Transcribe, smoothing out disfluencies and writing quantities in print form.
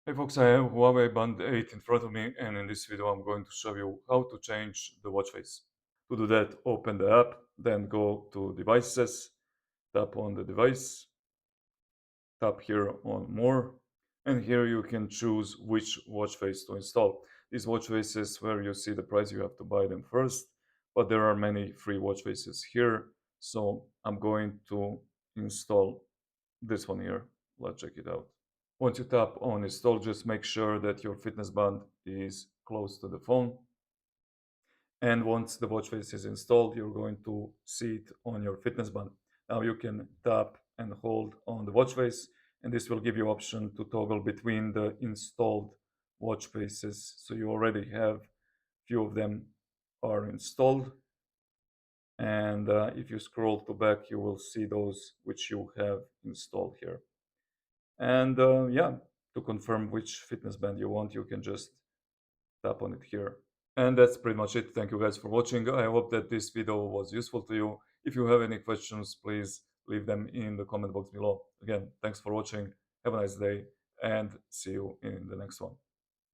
Hey folks, I have Huawei Band 8 in front of me, and in this video I'm going to show you how to change the watch face. To do that, open the app, then go to Devices, tap on the device, tap here on More, and here you can choose which watch face to install. These watch faces, where you see the price, you have to buy them first, but there are many free watch faces here, so I'm going to install this one here. Let's check it out. Once you tap on install, just make sure that your fitness band is close to the phone. And once the watch face is installed, you're going to see it on your fitness band. Now you can tap and hold on the watch face, and this will give you option to toggle between the installed watch faces. So you already have few of them are installed. And if you scroll to back, you will see those which you have installed here. And yeah, to confirm which fitness band you want, you can just tap on it here. And that's pretty much it. Thank you guys for watching. I hope that this video was useful to you. If you have any questions, please leave them in the comment box below. Again, thanks for watching. Have a nice day and see you in the next one.